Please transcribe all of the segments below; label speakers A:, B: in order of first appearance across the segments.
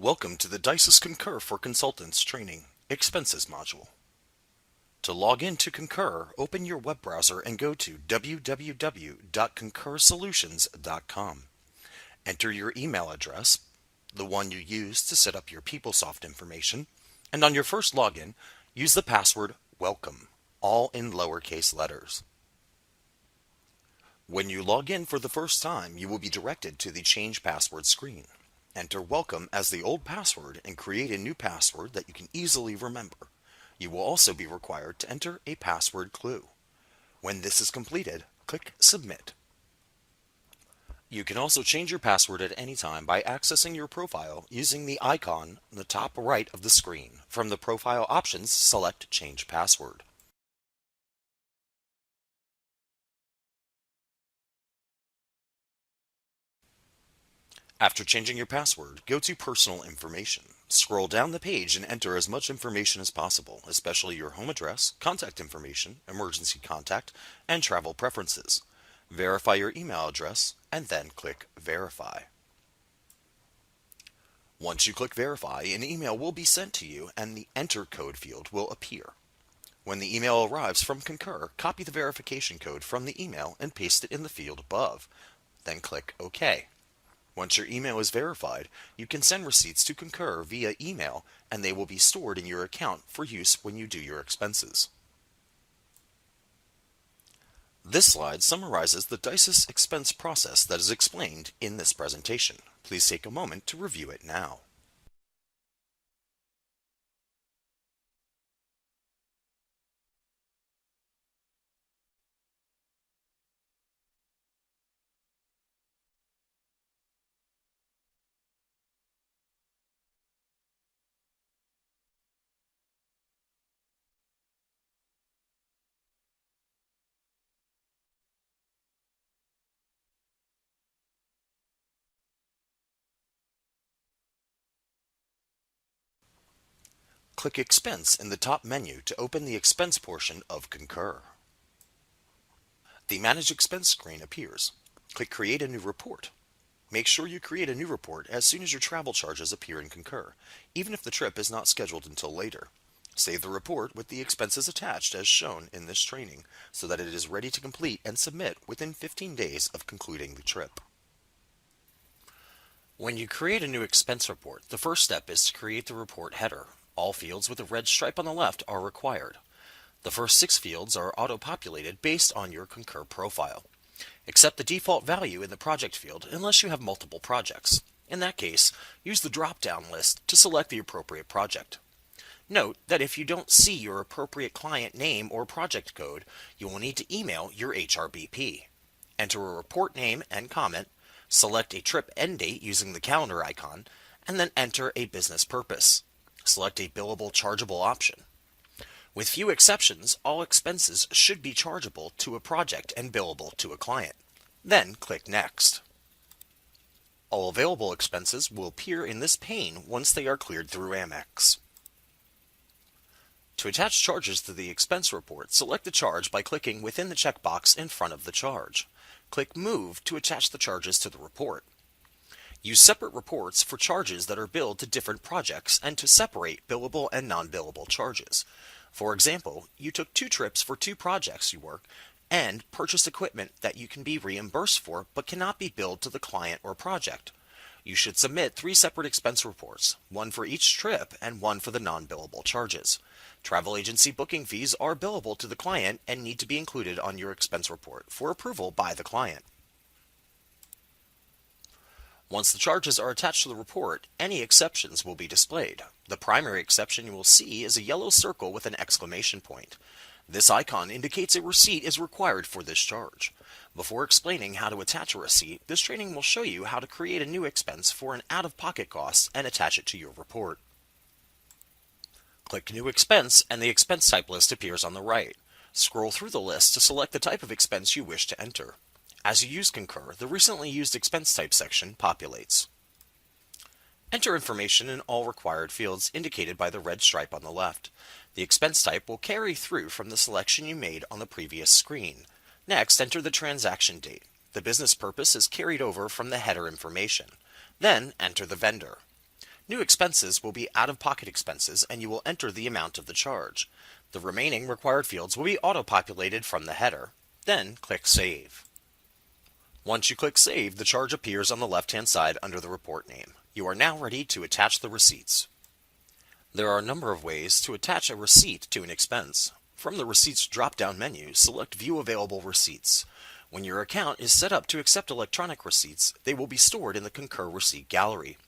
A: Welcome to the DISYS Concur for Consultants Training Expenses module. To log in to Concur, open your web browser and go to www.concurrsolutions.com. Enter your email address, the one you used to set up your PeopleSoft information, and on your first login, use the password WELCOME, all in lowercase letters. When you log in for the first time, you will be directed to the Change Password screen. Enter WELCOME as the old password and create a new password that you can easily remember. You will also be required to enter a password clue. When this is completed, click Submit. You can also change your password at any time by accessing your profile using the icon in the top right of the screen. From the profile options, select Change Password. After changing your password, go to Personal Information. Scroll down the page and enter as much information as possible, especially your home address, contact information, emergency contact, and travel preferences. Verify your email address, and then click Verify. Once you click Verify, an email will be sent to you and the Enter Code field will appear. When the email arrives from Concur, copy the verification code from the email and paste it in the field above. Then click OK. Once your email is verified, you can send receipts to Concur via email and they will be stored in your account for use when you do your expenses. This slide summarizes the DISYS expense process that is explained in this presentation. Please take a moment to review it now. Click Expense in the top menu to open the expense portion of Concur. The Manage Expense screen appears. Click Create a new report. Make sure you create a new report as soon as your travel charges appear in Concur, even if the trip is not scheduled until later. Save the report with the expenses attached as shown in this training so that it is ready to complete and submit within 15 days of concluding the trip. When you create a new expense report, the first step is to create the report header. All fields with a red stripe on the left are required. The first 6 fields are auto-populated based on your Concur profile. Accept the default value in the project field unless you have multiple projects. In that case, use the drop-down list to select the appropriate project. Note that if you don't see your appropriate client name or project code, you will need to email your HRBP. Enter a report name and comment, select a trip end date using the calendar icon, and then enter a business purpose. Select a billable chargeable option. With few exceptions, all expenses should be chargeable to a project and billable to a client. Then click Next. All available expenses will appear in this pane once they are cleared through Amex. To attach charges to the expense report, select the charge by clicking within the checkbox in front of the charge. Click Move to attach the charges to the report. Use separate reports for charges that are billed to different projects and to separate billable and non-billable charges. For example, you took 2 trips for 2 projects you work and purchased equipment that you can be reimbursed for but cannot be billed to the client or project. You should submit 3 separate expense reports, one for each trip and one for the non-billable charges. Travel agency booking fees are billable to the client and need to be included on your expense report for approval by the client. Once the charges are attached to the report, any exceptions will be displayed. The primary exception you will see is a yellow circle with an exclamation point. This icon indicates a receipt is required for this charge. Before explaining how to attach a receipt, this training will show you how to create a new expense for an out-of-pocket cost and attach it to your report. Click New Expense and the expense type list appears on the right. Scroll through the list to select the type of expense you wish to enter. As you use Concur, the recently used expense type section populates. Enter information in all required fields indicated by the red stripe on the left. The expense type will carry through from the selection you made on the previous screen. Next, enter the transaction date. The business purpose is carried over from the header information. Then, enter the vendor. New expenses will be out-of-pocket expenses and you will enter the amount of the charge. The remaining required fields will be auto-populated from the header. Then click Save. Once you click Save, the charge appears on the left-hand side under the report name. You are now ready to attach the receipts. There are a number of ways to attach a receipt to an expense. From the Receipts drop-down menu, select View Available Receipts. When your account is set up to accept electronic receipts, they will be stored in the Concur Receipt Gallery.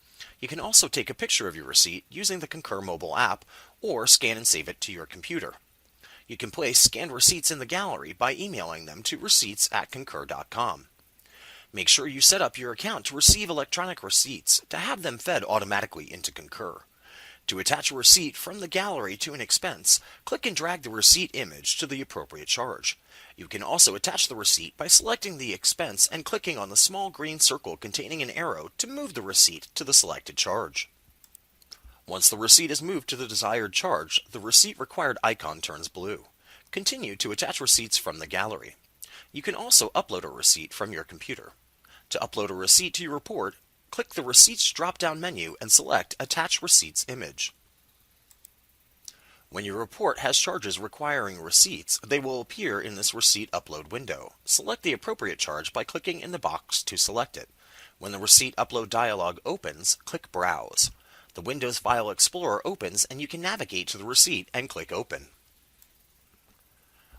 A: You can also take a picture of your receipt using the Concur mobile app or scan and save it to your computer. You can place scanned receipts in the gallery by emailing them to receipts@concur.com. Make sure you set up your account to receive electronic receipts to have them fed automatically into Concur. To attach a receipt from the gallery to an expense, click and drag the receipt image to the appropriate charge. You can also attach the receipt by selecting the expense and clicking on the small green circle containing an arrow to move the receipt to the selected charge. Once the receipt is moved to the desired charge, the receipt required icon turns blue. Continue to attach receipts from the gallery. You can also upload a receipt from your computer. To upload a receipt to your report, click the Receipts drop-down menu and select Attach Receipts Image. When your report has charges requiring receipts, they will appear in this receipt upload window. Select the appropriate charge by clicking in the box to select it. When the receipt upload dialog opens, click Browse. The Windows File Explorer opens and you can navigate to the receipt and click Open.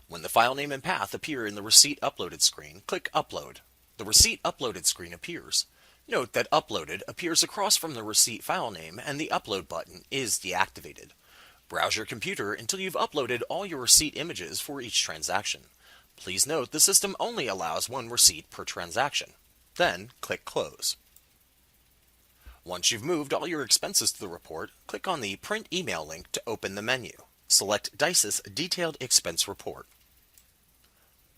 A: When the file name and path appear in the receipt uploaded screen, click Upload. The receipt uploaded screen appears. Note that Uploaded appears across from the receipt file name and the Upload button is deactivated. Browse your computer until you've uploaded all your receipt images for each transaction. Please note the system only allows one receipt per transaction. Then click Close. Once you've moved all your expenses to the report, click on the Print Email link to open the menu. Select DISYS Detailed Expense Report.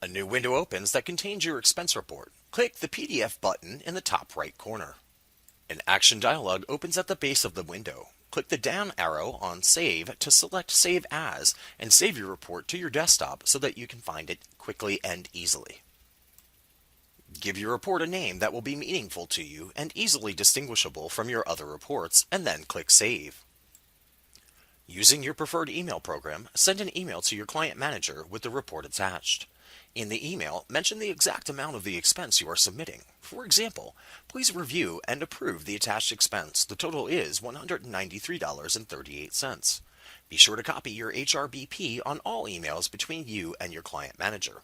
A: A new window opens that contains your expense report. Click the PDF button in the top right corner. An action dialog opens at the base of the window. Click the down arrow on Save to select Save As and save your report to your desktop so that you can find it quickly and easily. Give your report a name that will be meaningful to you and easily distinguishable from your other reports, and then click Save. Using your preferred email program, send an email to your client manager with the report attached. In the email, mention the exact amount of the expense you are submitting. For example, please review and approve the attached expense. The total is $193.38. Be sure to copy your HRBP on all emails between you and your client manager.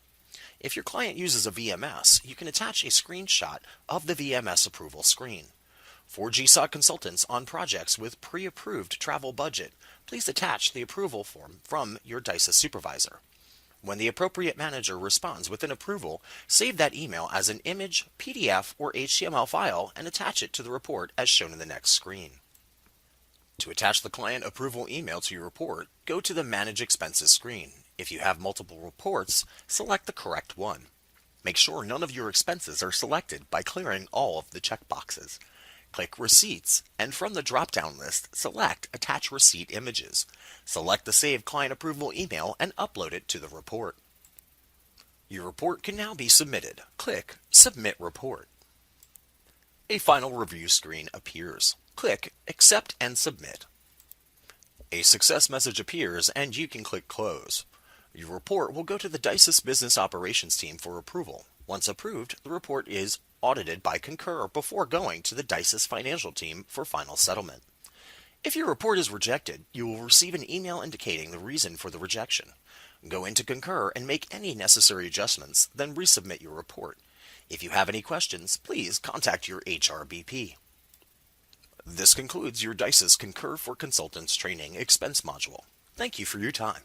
A: If your client uses a VMS, you can attach a screenshot of the VMS approval screen. For GSOC consultants on projects with pre-approved travel budget, please attach the approval form from your DISYS supervisor. When the appropriate manager responds with an approval, save that email as an image, PDF, or HTML file and attach it to the report as shown in the next screen. To attach the client approval email to your report, go to the Manage Expenses screen. If you have multiple reports, select the correct one. Make sure none of your expenses are selected by clearing all of the checkboxes. Click Receipts, and from the drop-down list, select Attach Receipt Images. Select the Save Client Approval email and upload it to the report. Your report can now be submitted. Click Submit Report. A final review screen appears. Click Accept and Submit. A success message appears and you can click Close. Your report will go to the DISYS Business Operations team for approval. Once approved, the report is audited by Concur before going to the DISYS financial team for final settlement. If your report is rejected, you will receive an email indicating the reason for the rejection. Go into Concur and make any necessary adjustments, then resubmit your report. If you have any questions, please contact your HRBP. This concludes your DISYS Concur for Consultants Training Expense module. Thank you for your time.